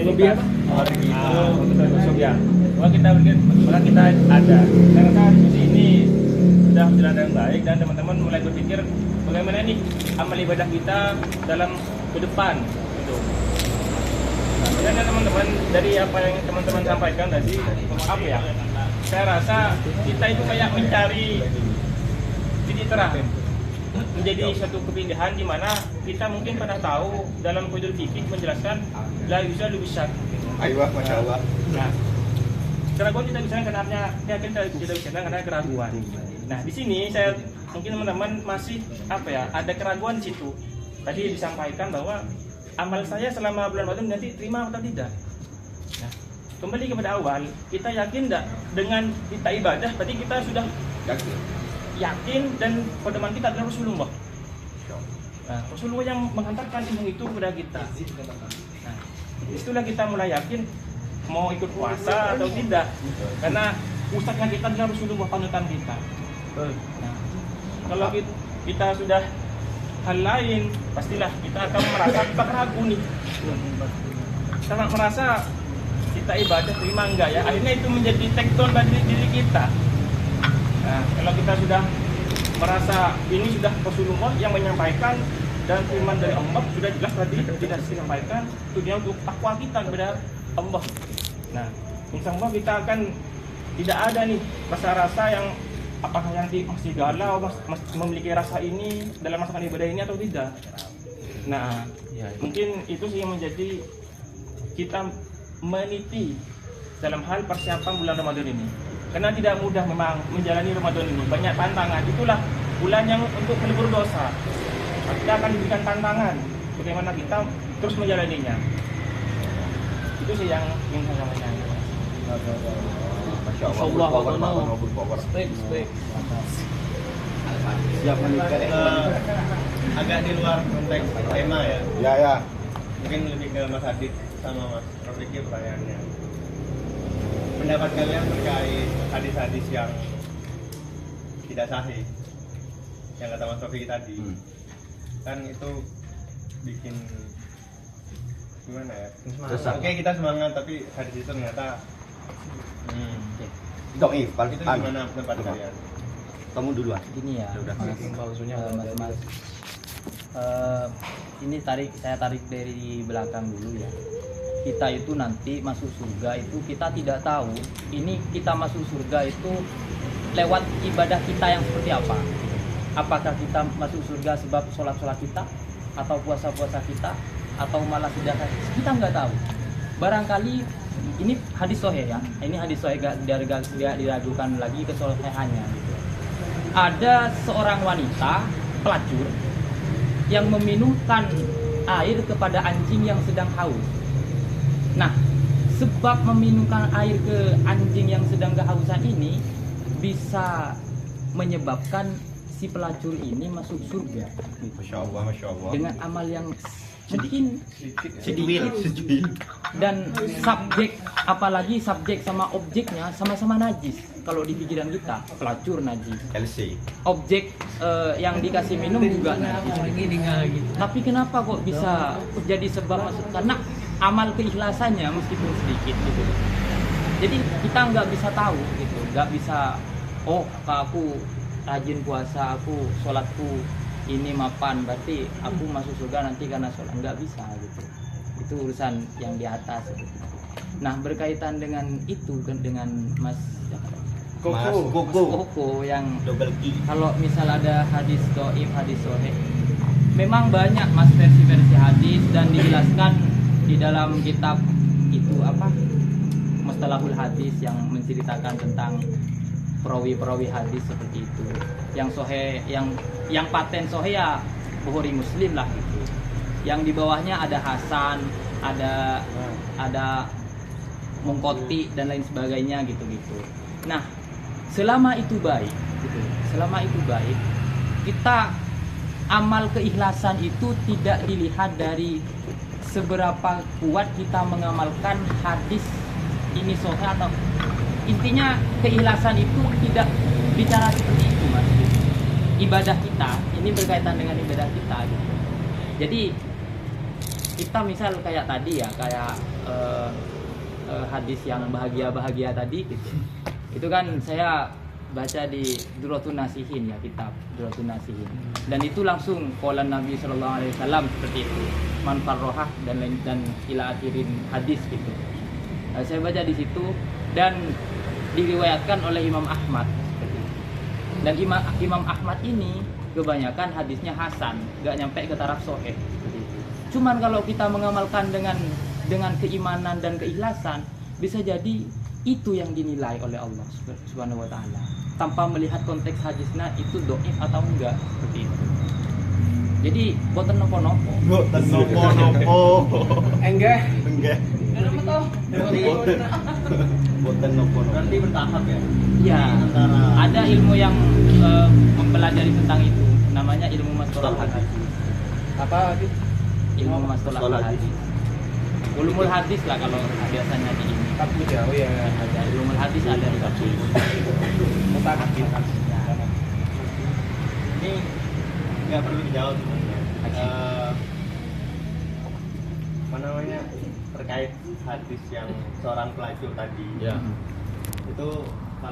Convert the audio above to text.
Sobian. Sobian. Maka kita ada. Saya rasa diskusi ini sudah berjalan dengan baik dan teman-teman mulai berpikir bagaimana nih amal ibadah kita dalam ke depan gitu. Dan teman-teman dari apa yang teman-teman sampaikan tadi, apa ya? Saya rasa kita itu kayak mencari titik terang, menjadi satu kepindahan di mana kita mungkin pernah tahu dalam Qudul Fikih menjelaskan la yuzalu bisyak. Aywa, masya Allah. Nah, keraguan kita bisa karena yakin kita bisa karena keraguan. Nah, di sini saya mungkin teman-teman masih apa ya? Ada keraguan di situ. Tadi disampaikan bahwa amal saya selama bulan Ramadan nanti terima atau tidak. Nah, kembali kepada awal, kita yakin tidak dengan kita ibadah, berarti kita sudah yakin dan pedoman kita adalah Rasulullah. Nah, Rasulullah yang menghantarkan ilmu itu kepada kita. Nah, itulah kita mulai yakin mau ikut puasa atau tidak, karena ustadznya kita adalah Rasulullah, panutan kita. Nah, kalau kita sudah hal lain, pastilah kita akan merasa kita ragu nih. Karena merasa kita ibadah terima enggak ya, akhirnya itu menjadi tekton bagi diri kita. Nah, kalau kita sudah merasa ini sudah Rasulullah yang menyampaikan dan firman dari Allah sudah jelas tadi tidak disampaikan, tujuannya untuk takwa kita kepada Allah. Nah, insya Allah kita akan tidak ada nih rasa-rasa yang apakah yang masih galau, masih memiliki rasa ini dalam melaksanakan ibadah ini atau tidak. Nah, mungkin itu sih yang menjadi kita meniti dalam hal persiapan bulan Ramadan ini. Karena tidak mudah memang menjalani Ramadan ini, banyak tantangan. Itulah bulan yang untuk menebur dosa. Kita akan diberikan tantangan bagaimana kita terus menjalaninya. Itu sih yang ingin saya sampaikan. Masya Allah. Spek. Siap menikah. Agak di luar konteks tema ya. Ya. Mungkin lebih ke Mas Adit sama Mas Rofiki pertanyaannya. Pendapat kalian terkait hadis-hadis yang tidak sahih, yang kata Mas Rofiki tadi, kan itu bikin gimana ya? Oke, kita semangat tapi hadis itu ternyata Doif, itu gimana pendapat kalian? Kamu duluan. Gini ya, Mas. Ini saya tarik dari belakang dulu ya. Kita itu nanti masuk surga itu kita tidak tahu. Ini kita masuk surga itu lewat ibadah kita yang seperti apa. Apakah kita masuk surga sebab sholat kita, atau puasa kita, atau malah sedekah? Kita nggak tahu. Barangkali ini hadis sahih ya. Ini hadis sahih tidak diragukan lagi kesohihannya. Gitu. Ada seorang wanita pelacur yang meminumkan air kepada anjing yang sedang haus. Nah, sebab meminumkan air ke anjing yang sedang kehausan ini bisa menyebabkan si pelacur ini masuk surga. Masya Allah. Dengan amal yang mungkin sedikit. Dan apalagi subjek sama objeknya sama-sama najis. Kalau di pikiran kita, pelacur najis. LC. Objek yang dikasih minum juga najis. Tapi kenapa kok bisa jadi sebab masuk? Karena amal keikhlasannya meskipun sedikit gitu. Jadi kita nggak bisa tahu gitu, nggak bisa aku rajin puasa, aku sholatku ini mapan, berarti aku masuk surga nanti karena sholat. Nggak bisa gitu. Itu urusan yang di atas gitu. Nah, berkaitan dengan itu dengan Mas Koko yang double G. kalau misal ada hadis doif, hadis sahih, memang banyak Mas versi-versi hadis dan dijelaskan di dalam kitab itu apa Mustalahul Hadis yang menceritakan tentang perawi-perawi hadis seperti itu. Yang sahih, yang paten sahih ya Bukhari Muslim lah gitu. Yang di bawahnya ada Hasan, ada Mungkoti dan lain sebagainya gitu-gitu. Nah, selama itu baik gitu. Selama itu baik, kita amal keikhlasan itu tidak dilihat dari seberapa kuat kita mengamalkan hadis ini sahih atau intinya keikhlasan itu tidak bicara seperti itu Mas. Ibadah kita ini berkaitan dengan ibadah kita gitu. Jadi kita misal kayak tadi ya, kayak hadis yang bahagia tadi gitu. Itu kan saya baca di Duratun Nasihin ya, kitab Duratun Nasihin. Dan itu langsung qalan Nabi sallallahu alaihi wasallam seperti itu. Man farrohah dan ila akhirin hadis gitu. Saya baca di situ dan diriwayatkan oleh Imam Ahmad seperti itu. Dan Imam Ahmad ini kebanyakan hadisnya hasan, gak nyampe ke taraf sahih seperti itu. Cuman kalau kita mengamalkan dengan keimanan dan keikhlasan, bisa jadi itu yang dinilai oleh Allah Subhanahu wa taala tanpa melihat konteks hadisnya itu dhaif atau enggak seperti itu. Jadi boten nopo-nopo. Boten nopo-nopo. Enggak. Enggak. Boten nopo-nopo. Berarti bertahap ya. Ya, Antara ada ilmu yang mempelajari tentang itu, namanya ilmu mastolah hadis. apa gitu? Ilmu mastolah hadis. Ulumul hadis lah kalau biasanya di ini. Takut ya, oh ya. Ada ulumul hadis, ada di hadis. Mutakab ini nggak perlu dijawab sebenarnya. Apa namanya, terkait hadis yang seorang pelacur tadi Ya. itu